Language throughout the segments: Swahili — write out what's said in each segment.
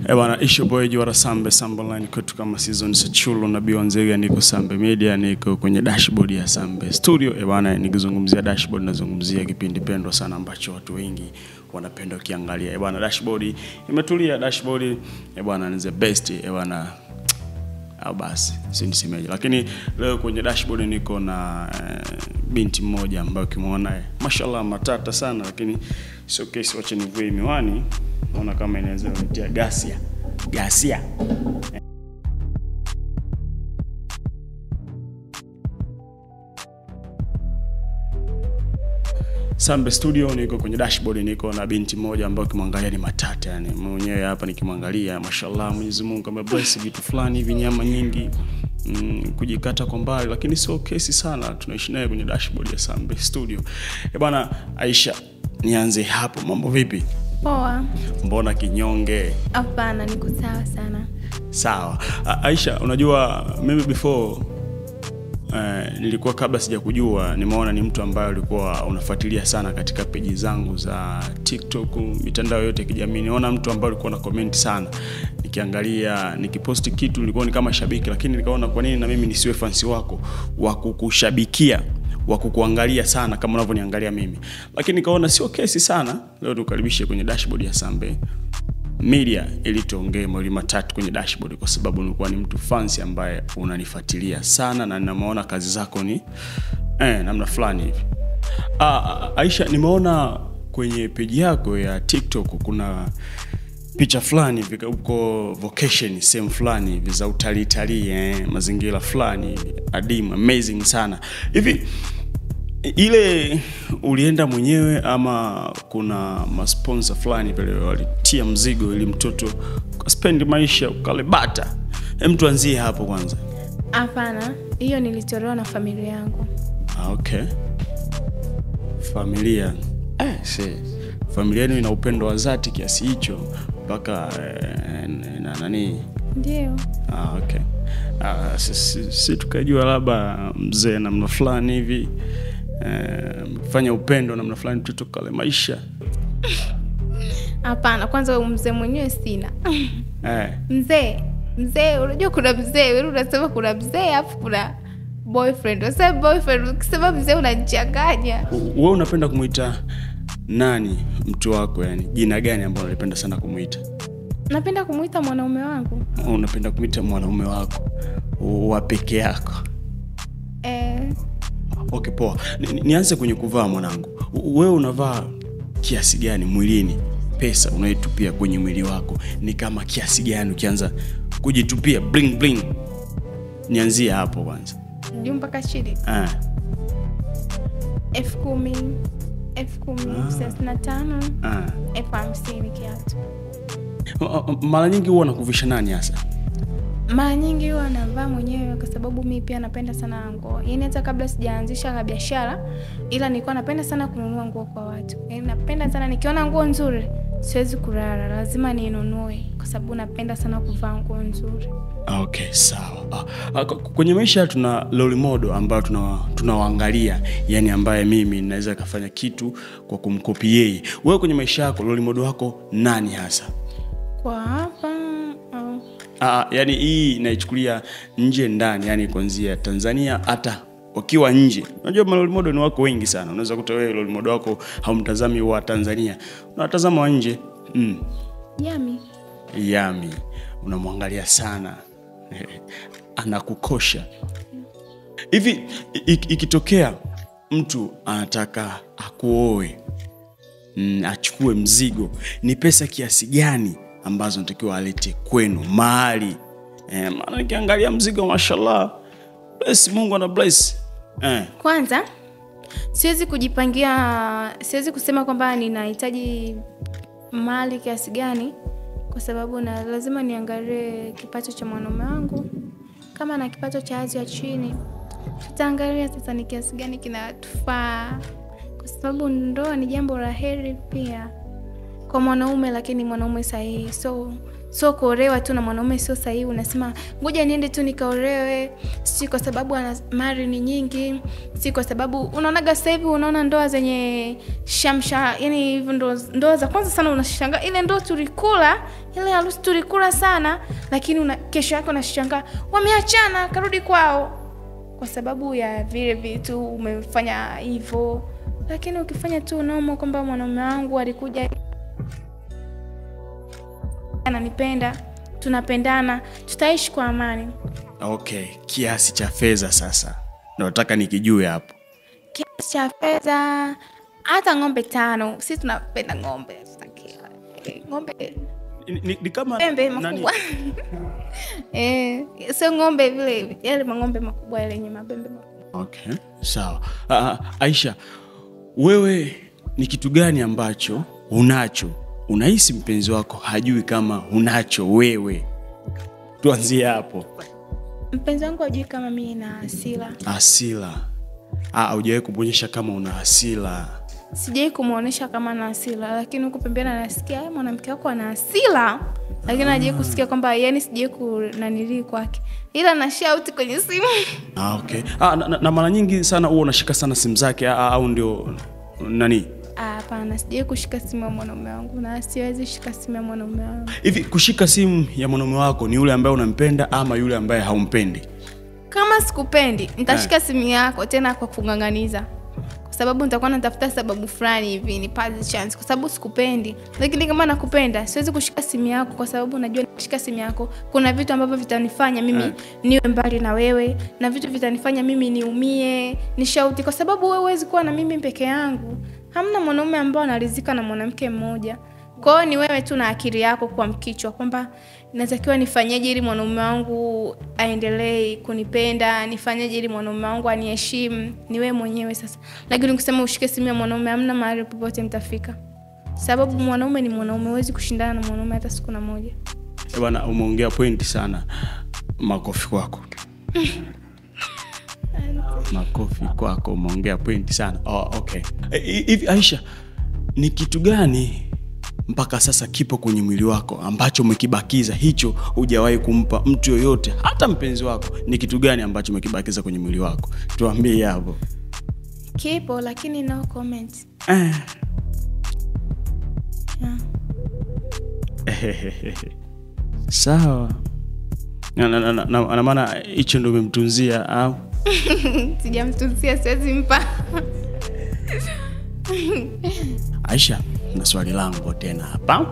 Bwana isho boy Juara Sambe Online kwetu kama season sa chulo na Bionzega niko Sambe Media niko kwenye dashboard ya Sambe Studio. Bwana nikizungumzia dashboard nazungumzia kipindi pendwa sana ambacho watu wengi wanapenda ukiangalia. Bwana dashboard imetulia, dashboard bwana ni the best bwana. Au basi sinisemeje, lakini leo kwenye dashboard niko na binti mmoja ambaye ukimuona mashallah matata sana, lakini sio kesi wacha nivue miwani naona kama inaweza kutia gasia. Sambe Studio niko kwenye dashboard niko na binti moja ambaye ukimwangalia ni matata, yani mwenyewe hapa nikimwangalia mashallah Mwenyezi Mungu amebless vitu fulani hivi, nyama nyingi, kujikata kwa mbali, lakini sio kesi sana. Tunaishi naye kwenye dashboard ya Sambe Studio. Bwana Aisha, nianze hapo, mambo vipi? Poa. Mbona kinyonge? Hapana, niko sawa sana. Sawa. Aisha, unajua mimi before nilikuwa kabla sijakujua nimeona ni mtu ambaye ulikuwa unafuatilia sana katika page zangu za TikTok, mitandao yote ya kijamii. Niona mtu ambaye ulikuwa na comment sana. Nikiangalia nikiposti kitu nilikuwa ni kama shabiki, lakini nikaona kwa nini na mimi nisiwe fansi wako wa kukushabikia, wa kukuangalia sana kama unavyoniangalia mimi. Lakini nikaona sio kesi sana, leo tukaribishe kwenye dashboard ya Sambe Media ili tuongee mawili matatu kwenye dashboard, kwa sababu nilikuwa ni mtu fancy ambaye unanifuatilia sana na ninaona kazi zako ni namna fulani hivi. Aisha, nimeona kwenye page yako ya TikTok kuna picha fulani hivi uko vacation sehemu fulani hivi za utalii, mazingira fulani adimu, amazing sana. Hivi ile ulienda mwenyewe ama kuna masponsor fulani vile walitia mzigo ili mtoto spend maisha ukale bata? Mtu anzie hapo kwanza. Hapana, hiyo nilitolewa na familia yangu. Okay. Familia. Familia yenu ina upendo wa dhati kiasi hicho mpaka nani? Ndio. Okay. Si tukajua labda mzee namna fulani hivi fanya upendo namna fulani mtoto kale maisha. Hapana, kwanza mzee mwenyewe sina. Mzee unajua kuna mzee, wewe unasema kuna mzee afu kuna boyfriend. Sasa boyfriend ukisema mzee unachanganya. Wewe unapenda kumuita nani mtu wako, yani jina gani ambalo unapenda sana kumuita? Napenda kumuita mwanaume wangu. Unapenda kumuita mwanaume wako wa peke yako? Okay, poa. Nianze kwenye kuvaa mwanangu. Wewe unavaa kiasi gani mwilini? Pesa unaitupia kwenye mwili wako ni kama kiasi gani ukianza kujitupia bling bling? Nianzie hapo kwanza. Juu mpaka chini. 10,000, 65, 50 kiatu. Mara nyingi huwa nakuvisha nani hasa? Mara nyingi huwa navaa mwenyewe kwa sababu mimi pia napenda sana nguo. Yaani hata kabla sijaanzisha biashara, ila nilikuwa napenda sana kununua nguo kwa watu. Yaani napenda sana nikiona nguo nzuri, siwezi kulala, lazima ninunue kwa sababu napenda sana kuvaa nguo nzuri. Okay, sawa. Kwenye maisha tuna role model ambao tunawaangalia, yani ambaye mimi naweza kufanya kitu kwa kumkopi yeye. Wewe kwenye maisha yako role model wako nani hasa? Kwa hapa yani hii naichukulia nje ndani, yani kuanzia Tanzania hata wakiwa nje. Unajua role model ni wako wengi sana. Unaweza kuta wewe role model wako haumtazami wa Tanzania, unatazama wa nje. Yami unamwangalia sana. Anakukosha. Hivi ikitokea mtu anataka akuoe, achukue mzigo, ni pesa kiasi gani ambazo natakiwa alete kwenu mahali? Maana nikiangalia mzigo mashallah, bless Mungu ana bless. Kwanza siwezi kujipangia, siwezi kusema kwamba ninahitaji mali kiasi gani, kwa sababu lazima niangalie kipato cha mwanaume wangu. Kama na kipato cha hali ya chini, tutaangalia sasa ni kiasi gani kinatufaa, kwa sababu ndoa ni jambo la heri pia kwa mwanaume, lakini mwanaume sahihi. So kuolewa tu na mwanaume sio sahihi unasema ngoja niende tu nikaolewe, si kwa sababu ana mali ni nyingi, si kwa sababu unaonaga sasa hivi unaona ndoa zenye shamsha, yani hivyo ndoa za kwanza sana unashangaa ile ndoa tulikula ile harusi tulikula sana, lakini kesho yake unashangaa wameachana karudi kwao kwa sababu ya vile vitu umefanya hivyo. Lakini ukifanya tu normal kwamba mwanaume wangu alikuja ananipenda, tunapendana, tutaishi kwa amani. Okay, kiasi cha fedha sasa ndio nataka nikijue hapo. Kiasi cha fedha hata ng'ombe 5. Sisi tunapenda ng'ombe. Ng'ombe ni kama pembe makubwa. Sio ng'ombe vile yale ng'ombe makubwa yale yenye mapembe makubwa. Okay, sawa. Aisha, wewe ni kitu gani ambacho unacho unahisi mpenzi wako hajui kama unacho wewe? Tuanzie hapo. Mpenzi wangu hajui kama mimi na hasira. Hasira. Hujawahi kuonyesha kama una hasira? Sijai kumuonesha kama na hasira, lakini huko pembeni anasikia mwanamke wako ana hasira, lakini hajai kusikia kwamba yani sijai kunanili kwake, ila na shout kwenye simu. Okay. Na mara nyingi sana huwa unashika sana simu zake au ndio nani? Hapana, sijai kushika simu ya mwanaume wangu na siwezi shika simu ya mwanaume wangu. Hivi kushika simu ya mwanaume wako ni yule ambaye unampenda ama yule ambaye haumpendi? Kama sikupendi, nitashika simu yako tena kwa kunganganiza. Kwa sababu nitakuwa natafuta sababu fulani hivi nipate chance kwa sababu sikupendi. Lakini kama nakupenda, siwezi kushika simu yako kwa sababu najua nikishika simu yako kuna vitu ambavyo vitanifanya mimi niwe mbali na wewe, na vitu vitanifanya mimi niumie, nishauti kwa sababu wewe huwezi kuwa na mimi peke yangu. Hamna mwanaume ambaye anaridhika na mwanamke mmoja. Kwa hiyo ni wewe tu na akili yako kwa mkichwa kwamba natakiwa nifanyeje ili mwanaume wangu aendelee kunipenda, nifanyeje ili mwanaume wangu aniheshimu. Ni wewe mwenyewe sasa. Lakini ukisema ushike simu ya mwanaume hamna mahali popote mtafika. Sababu mwanaume ni mwanaume, huwezi kushindana na mwanaume hata siku moja. Bwana, umeongea point sana. Makofi kwako. Makofi kwako, umeongea point sana. Okay. Hivi Aisha, ni kitu gani mpaka sasa kipo kwenye mwili wako ambacho umekibakiza hicho hujawahi kumpa mtu yoyote hata mpenzi wako? Ni kitu gani ambacho umekibakiza kwenye mwili wako? Tuambie hapo. Kipo lakini no comment. Sawa. Na maana hicho ndio umemtunzia au? Sijamtunzia, siwezi mpa. Aisha, na swali langu tena hapa.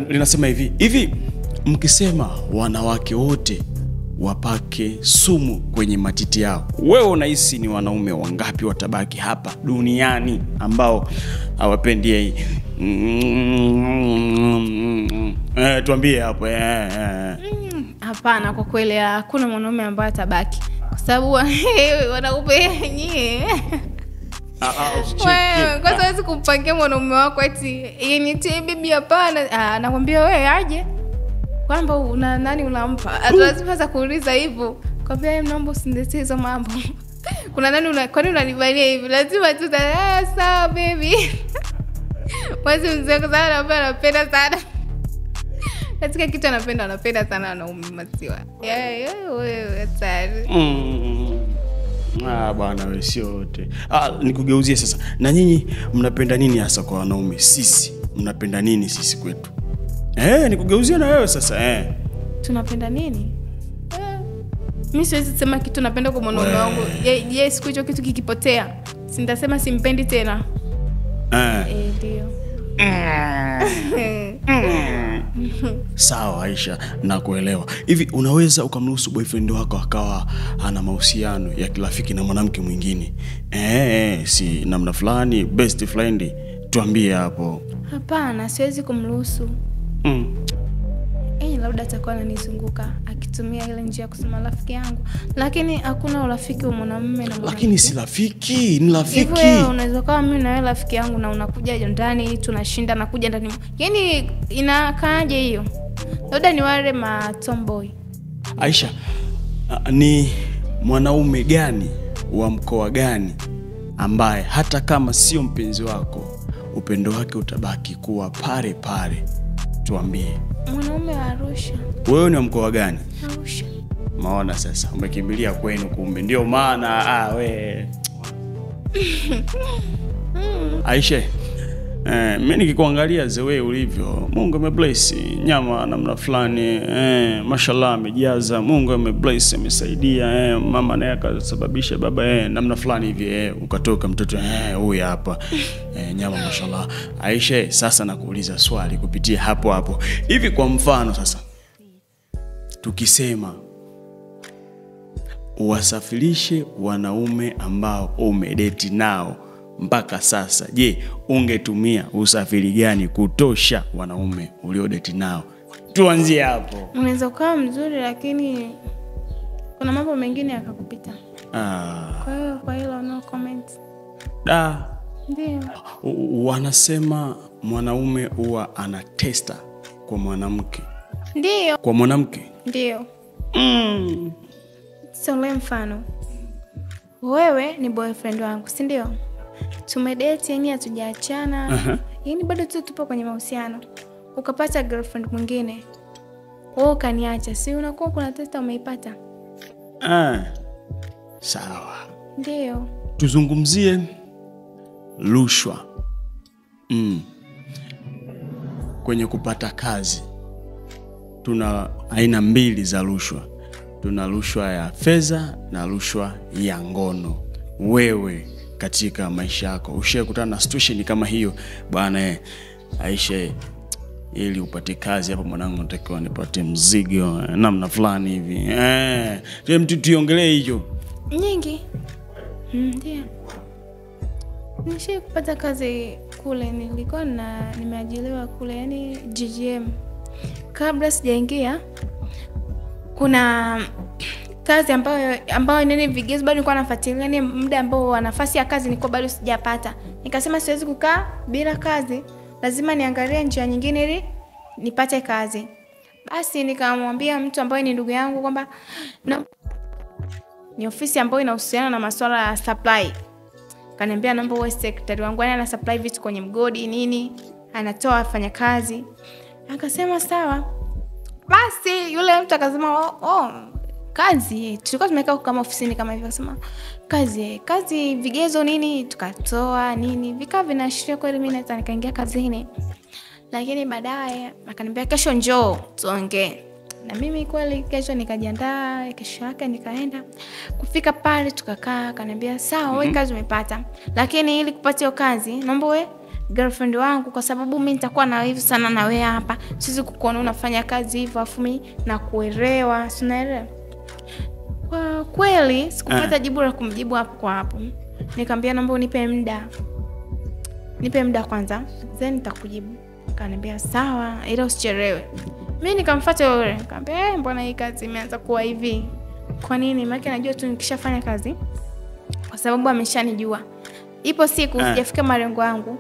Linasema hivi mkisema wanawake wote wapake sumu kwenye matiti yao, wewe unahisi ni wanaume wangapi watabaki hapa duniani ambao hawapendi hii? Tuambie hapo. Hapana, kwa kweli hakuna mwanaume ambaye atabaki kwa sababu wanaume wenyewe. Wewe kwa sababu siwezi kumpangia mwanaume wako eti nitie bibi, hapana. Nakwambia wewe aje kwamba una nani unampa. Lazima za kuuliza hivyo. Kwambia yeye naomba usiniletee hizo mambo. Kuna nani kwani unanibalia hivi? Lazima tu sawa baby. Wewe mzee kwa sababu anapenda sana. Katika kitu anapenda sana wanaume maziwa. Wewe hatari. Bwana wewe sio wote. Nikugeuzie sasa. Na nyinyi mnapenda nini hasa kwa wanaume? Sisi mnapenda nini sisi kwetu? Nikugeuzie na wewe sasa. Tunapenda nini? Mimi siwezi kusema kitu napenda kwa mwanaume wangu. Yeye siku hicho kitu kikipotea, si nitasema simpendi tena. Ndio. Sawa Aisha, nakuelewa. Hivi unaweza ukamruhusu boyfriend wako akawa ana mahusiano ya kirafiki na mwanamke mwingine? Si namna fulani, best friend, tuambie hapo. Hapana, siwezi kumruhusu. Labda atakuwa ananizunguka akitumia ile njia kusema rafiki yangu, lakini hakuna urafiki wa mwanamume na mwanamke. Lakini si rafiki, ni rafiki. Wewe unaweza kama mimi na wewe rafiki yangu na unakuja ndani tunashinda na kuja ndani. Yaani inakaaje hiyo? Labda ni wale ma tomboy. Aisha, ni mwanaume gani wa mkoa gani ambaye hata kama sio mpenzi wako upendo wake utabaki kuwa pale pale? Tuambie. Mwanaume wa Arusha. Wewe ni wa mkoa gani? Arusha. Maona sasa umekimbilia kwenu kumbe ndio maana we. Aisha, Mimi nikikuangalia the way ulivyo, Mungu amebless nyama namna fulani, mashallah amejaza, Mungu amebless, amesaidia, mama naye akasababisha baba namna fulani hivi, ukatoka mtoto huyu hapa, nyama mashallah. Aisha, sasa nakuuliza swali kupitia hapo hapo. Hivi kwa mfano sasa, tukisema uwasafirishe wanaume ambao umedate nao mpaka sasa, je, ungetumia usafiri gani kutosha wanaume uliodate nao? Tuanzie hapo. Unaweza kuwa mzuri lakini kuna mambo mengine yakakupita. Kwa hiyo no comment. Ndio. Wanasema mwanaume huwa ana testa kwa mwanamke. Ndio. Kwa mwanamke? Ndio. Sio mfano. Wewe ni boyfriend wangu, si ndio? Tumedate, yani hatujaachana. Yani bado tupo kwenye mahusiano. Ukapata girlfriend mwingine. Wewe kaniacha, si unakuwa kuna testa umeipata? Sawa. Ndio. Tuzungumzie rushwa. Kwenye kupata kazi tuna aina mbili za rushwa. Tuna rushwa ya fedha na rushwa ya ngono. Wewe katika maisha yako ushakutana na situation kama hiyo? Bwana Aisha, ili upate kazi hapa mwanangu natakiwa nipate mzigo namna fulani hivi. Tuongelee hiyo. Nyingi. Ndio. Nishi kupata kazi kule, nilikuwa nimeajiliwa kule, yani GGM. Kabla sijaingia kuna kazi ambayo nini vigezo bado nilikuwa nafuatilia, ni muda ambao nafasi ya kazi nilikuwa bado sijapata. Nikasema siwezi kukaa bila kazi, lazima niangalie njia nyingine ili nipate kazi. Basi nikamwambia mtu ambaye ni ndugu yangu kwamba ni ofisi ambayo inahusiana na masuala ya supply. Kaniambia naomba uwe secretary wangu, ana supply vitu kwenye mgodi nini, anatoa afanya kazi. Akasema sawa. Basi yule mtu akasema kazi, tulikuwa tumekaa kama ofisini kama hivyo, akasema kazi vigezo nini, tukatoa nini, vikao vinaashiria kweli mimi naweza nikaingia kazini. Lakini baadaye akaniambia kesho njoo tuongee. Na mimi kweli kesho nikajiandaa, kesho yake nikaenda. Kufika pale tukakaa, akaniambia sawa, wewe kazi umepata. Lakini ili kupata hiyo kazi, naomba wewe girlfriend wangu, kwa sababu mimi nitakuwa na hivi sana na wewe hapa. Siwezi kukuona unafanya kazi hivyo afu mimi nakuelewa, unaelewa? Kwa kweli sikupata jibu la kumjibu hapo kwa hapo. Nikamwambia naomba unipe muda. Nipe muda kwanza, then nitakujibu. Akaniambia sawa, ila usichelewe. Mimi nikamfuata yule, nikamwambia mbona hii kazi imeanza kuwa hivi? Kwa nini? Maana najua tu nikishafanya kazi, kwa sababu ameshanijua. Ipo siku sijafika malengo yangu,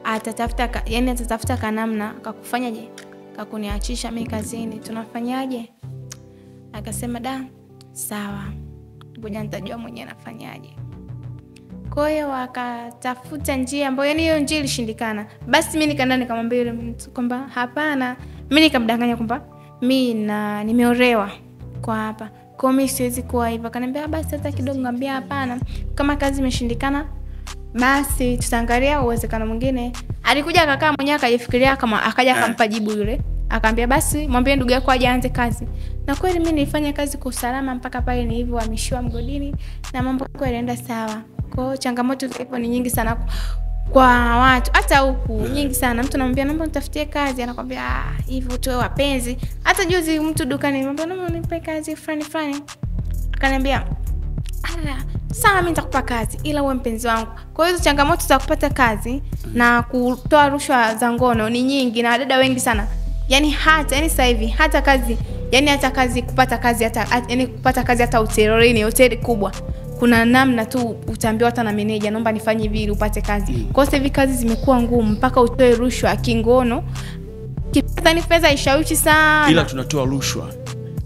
atatafuta kanamna akakufanyaje? Kakuniachisha mimi kazini. Tunafanyaje? Akasema sawa. Ngoja nitajua mwenyewe nafanyaje. Kwa hiyo akatafuta njia ambayo hiyo njia ilishindikana. Basi mimi nikaenda nikamwambia yule mtu kwamba hapana. Mimi nikamdanganya kwamba mimi nimeolewa kwa hapa. Kwa mimi siwezi kuwa hivyo. Akaniambia basi hata kidogo, ngambia hapana. Kama kazi imeshindikana basi tutaangalia uwezekano mwingine. Alikuja akakaa mwenyewe akajifikiria, kama akaja akampa jibu yule. Akamwambia basi mwambie ndugu yako aje aanze kazi. Na kweli mimi nilifanya kazi kwa usalama mpaka pale nilivyohamishwa mgodini na mambo yako yalienda sawa. Kwa changamoto zipo ni nyingi sana kwa watu, hata huku nyingi sana. Mtu anamwambia naomba nitafutie kazi, anakuambia hivyo tu wapenzi. Hata juzi mtu dukani anamwambia naomba nipe kazi fulani. Akaniambia sawa, mimi nitakupa kazi ila uwe mpenzi wangu. Kwa hiyo changamoto za kupata kazi na kutoa rushwa za ngono ni nyingi na wadada wengi sana. Yani sasa hivi hata kazi kupata kazi hata hoteli kubwa, kuna namna tu utaambiwa hata na meneja naomba nifanye hivi ili upate kazi. Kwa sababu hivi kazi zimekuwa ngumu mpaka utoe rushwa kingono. Kipata fedha ishawishi sana. Ila tunatoa rushwa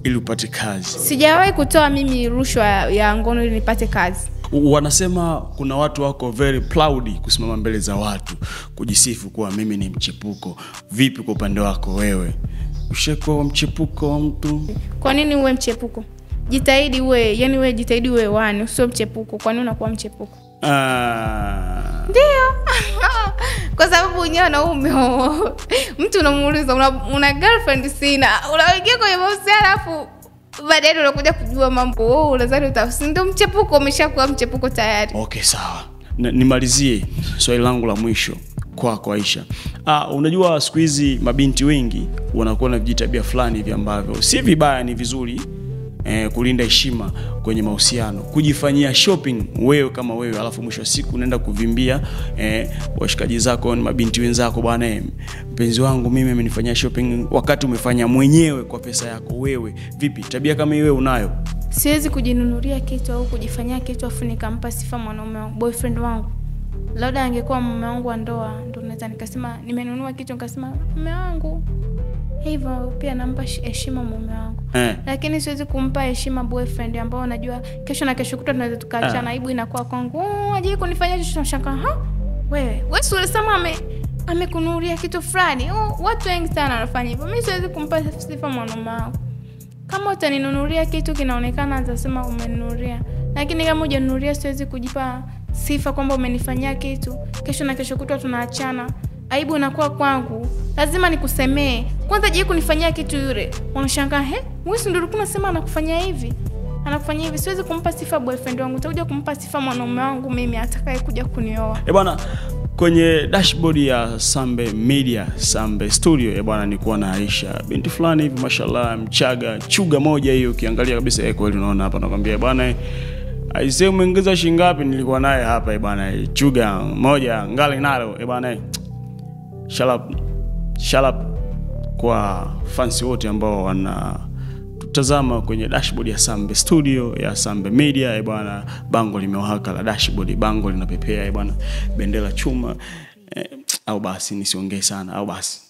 ili upate kazi. Sijawahi kutoa mimi rushwa ya ngono ili nipate kazi. Wanasema kuna watu wako very proud kusimama mbele za watu, kujisifu kuwa mimi ni mchepuko. Vipi kwa upande wako wewe? Usheko mchepuko wa mtu? Kwa nini uwe mchepuko? Jitahidi uwe wani, usio mchepuko. Kwa nini unakuwa mchepuko? Ndio. Kwa sababu wenyewe wanaume mtu unamuuliza una girlfriend? Sina. Unaingia kwenye mahusiano alafu baadaye unakuja kujua mambo. Unadhani utafsiri ndio mchepuko, umeshakuwa mchepuko tayari. Okay, sawa. Nimalizie swali langu la mwisho kwako Aisha. Unajua siku hizi mabinti wengi wanakuwa na vijitabia fulani hivi ambavyo si vibaya, ni vizuri kulinda heshima kwenye mahusiano. Kujifanyia shopping wewe kama wewe, alafu mwisho wa siku unaenda kuvimbia washikaji zako, ni mabinti wenzako, bwana mpenzi wangu mimi amenifanyia shopping, wakati umefanya mwenyewe kwa pesa yako wewe. Vipi tabia kama hiyo unayo? Siwezi kujinunulia kitu au kujifanyia kitu afu nikampa sifa mwanaume wangu, boyfriend wangu. Labda angekuwa mume wangu wa ndoa ndio naweza nikasema nimenunua kitu nikasema mume wangu. Hivyo pia nampa heshima mume wangu. Lakini siwezi kumpa heshima boyfriend ambao najua kesho na kesho kutwa tunaweza tukaachana, aibu inakuwa kwangu. Aje kunifanyia kitu tunashaka. Wewe ulisema amekununulia kitu fulani. Watu wengi sana wanafanya hivyo. Mimi siwezi kumpa sifa mwanaume wangu. Kama utaninunulia kitu kinaonekana atasema umeninunulia. Lakini kama hujaninunulia siwezi kujipa sifa kwamba umenifanyia kitu. Kesho na kesho kutwa tunaachana. Aibu inakuwa kwangu. Lazima nikusemee. Kwanza je kunifanyia kitu yule. Unashangaa, wewe ndio ulikuwa unasema anakufanyia hivi. Anakufanyia hivi. Siwezi kumpa sifa boyfriend wangu. Utakuja kumpa sifa mwanaume wangu mimi atakaye kuja kunioa. Bwana, kwenye dashboard ya Sambe Media, Sambe Studio, bwana nilikuwa na Aisha, binti fulani hivi mashallah, mchaga, chuga moja hiyo, ukiangalia kabisa kweli unaona hapa nakwambia bwana aisee umeongeza shilingi ngapi? Nilikuwa naye hapa bwana, chuga moja ngali nalo bwana. Shalap kwa fans wote ambao wanatutazama kwenye dashboard ya Sambe Studio ya Sambe Media bwana. Bango limewaka la dashboard, bango linapepea bwana, bendera chuma. Au basi nisiongee sana, au basi